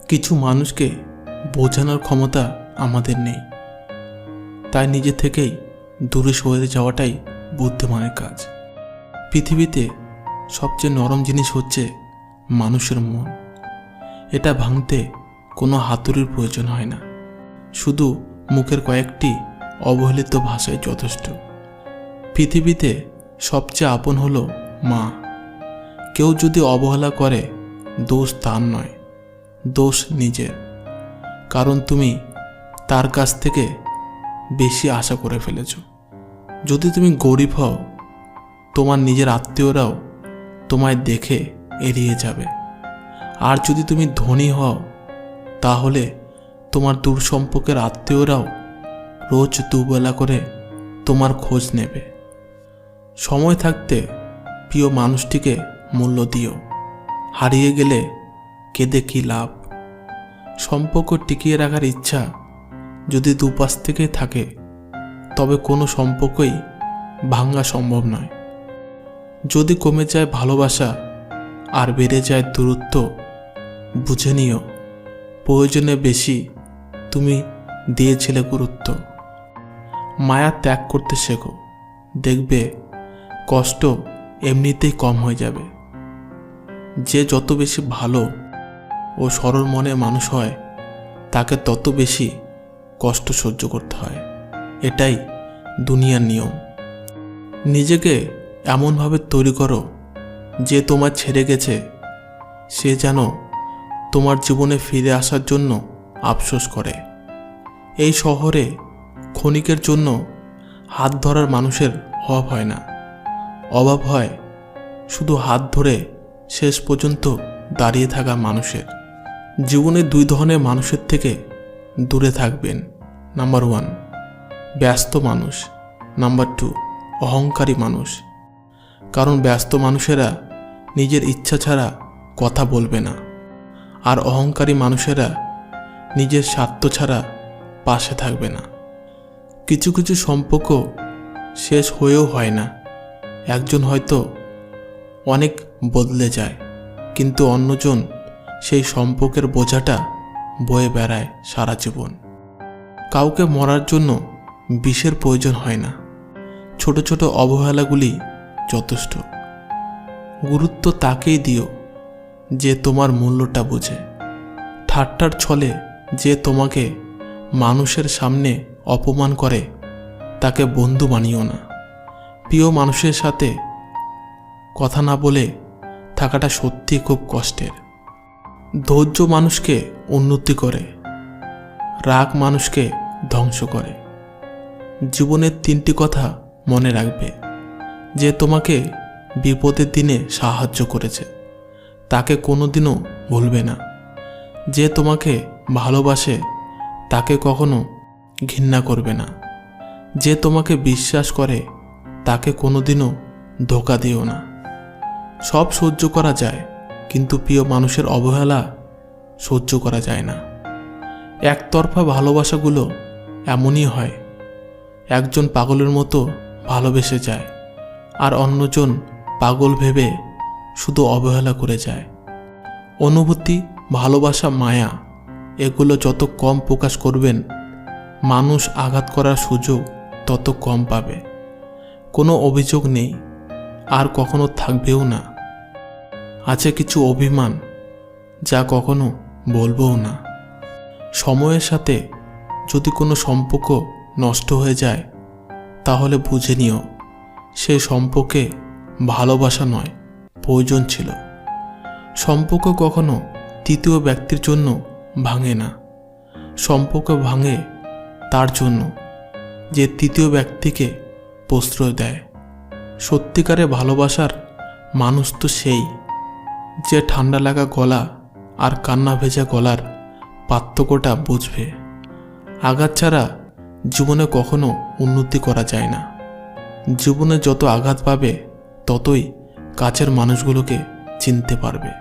কিছু মানুষকে বোঝানোর ক্ষমতা আমাদের নেই, তাই নিজে থেকেই দূরে সরে যাওয়াটাই বুদ্ধিমানের কাজ। পৃথিবীতে সবচেয়ে নরম জিনিস হচ্ছে মানুষের মন। এটা ভাঙতে কোনো হাতুড়ির প্রয়োজন হয় না, শুধু মুখের কয়েকটি অবহেলিত ভাষাই যথেষ্ট। পৃথিবীতে সবচেয়ে আপন হলো মা। কেউ যদি অবহেলা করে, দোষ তার নয়, দোষ নিজের। কারণ তুমি তার কাছ থেকে বেশি আশা করে ফেলেছ। যদি তুমি গরিব হও, তোমার নিজের আত্মীয়রাও তোমায় দেখে এড়িয়ে যাবে। আর যদি তুমি ধনী হও, তাহলে তোমার দূর সম্পর্কের আত্মীয়রাও রোজ দুবেলা করে তোমার খোঁজ নেবে। সময় থাকতে প্রিয় মানুষটিকে মূল্য দিও, হারিয়ে গেলে কেঁদে কী লাভ। সম্পর্ক টিকিয়ে রাখার ইচ্ছা যদি দুপাশ থেকে থাকে, তবে কোনো সম্পর্কই ভাঙা সম্ভব নয়। যদি কমে যায় ভালোবাসা আর বেড়ে যায় দূরত্ব, বুঝে নিও প্রয়োজনে বেশি তুমি দিয়েছিলে গুরুত্ব। মায়া ত্যাগ করতে শেখো, দেখবে কষ্ট এমনিতেই কম হয়ে যাবে। যে যত বেশি ভালো ও সরল মনে মানুষ হয়, তাকে তত বেশি কষ্ট সহ্য করতে হয়। এটাই দুনিয়ার নিয়ম। নিজেকে এমনভাবে তৈরি করো যে তোমার ছেড়ে গেছে সে যেন তোমার জীবনে ফিরে আসার জন্য আফসোস করে। এই শহরে ক্ষণিকের জন্য হাত ধরার মানুষের অভাব হয় না, অভাব হয় শুধু হাত ধরে শেষ পর্যন্ত দাঁড়িয়ে থাকা মানুষের। জীবনে দুই ধরনের মানুষের থেকে দূরে থাকবেন। নাম্বার 1, ব্যস্ত মানুষ। নাম্বার 2, অহংকারী মানুষ। কারণ ব্যস্ত মানুষেরা নিজের ইচ্ছা ছাড়া কথা বলবে না, আর অহংকারী মানুষেরা নিজের স্বার্থ ছাড়া পাশে থাকবে না। কিছু কিছু সম্পর্ক শেষ হয়েও হয় না। একজন হয়তো অনেক বদলে যায়, কিন্তু অন্যজন সেই সম্পর্কের বোঝাটা বয়ে বেড়ায় সারা জীবন। কাউকে মরার জন্য বিষের প্রয়োজন হয় না, ছোট ছোট অবহেলাগুলি যথেষ্ট। গুরুত্ব তাকেই দিও যে তোমার মূল্যটা বোঝে। ঠাট্টার ছলে যে তোমাকে মানুষের সামনে অপমান করে, তাকে বন্ধু বানিও না। প্রিয় মানুষের সাথে কথা না বলে থাকাটা সত্যি খুব কষ্টের। ধৈর্য মানুষকে উন্নতি করে, রাগ মানুষকে ধ্বংস করে। জীবনের 3টি কথা মনে রাখবে। যে তোমাকে বিপদের দিনে সাহায্য করেছে, তাকে কোনোদিনও ভুলবে না। যে তোমাকে ভালোবাসে, তাকে কখনো ঘৃণা করবে না। যে তোমাকে বিশ্বাস করে, তাকে কোনোদিনও ধোঁকা দিও না। সব সহ্য করা যায়, কিন্তু প্রিয় মানুষের অবহেলা সহ্য করা যায় না। একতরফা ভালোবাসাগুলো এমনই হয়। একজন পাগলের মতো ভালোবেসে যায়, আর অন্যজন পাগল ভেবে শুধু অবহেলা করে যায়। অনুভূতি, ভালোবাসা, মায়া এগুলো যত কম প্রকাশ করবেন, মানুষ আঘাত করার সুযোগ তত কম পাবে। কোনো অভিযোগ নেই, আর কখনো থাকবেও না। আছে কিছু অভিমান, যা কখনো বলবও না। সময়ের সাথে যদি কোনো সম্পর্ক নষ্ট হয়ে যায়, তাহলে বুঝে নিও সেই সম্পর্কে ভালোবাসা নয়, প্রয়োজন ছিল। সম্পর্ক কখনো তৃতীয় ব্যক্তির জন্য ভাঙে না। সম্পর্ক ভাঙে তার জন্য যে তৃতীয় ব্যক্তিকে প্রশ্রয় দেয়। সত্যিকারে ভালোবাসার মানুষ তো সেই, যে ঠান্ডা লাগা গলা আর কান্না ভেজা গলার পার্থক্যটা বুঝবে। আঘাত ছাড়া জীবনে কখনো উন্নতি করা যায় না। জীবনে যত আঘাত পাবে, ততই কাছের মানুষগুলোকে চিনতে পারবে।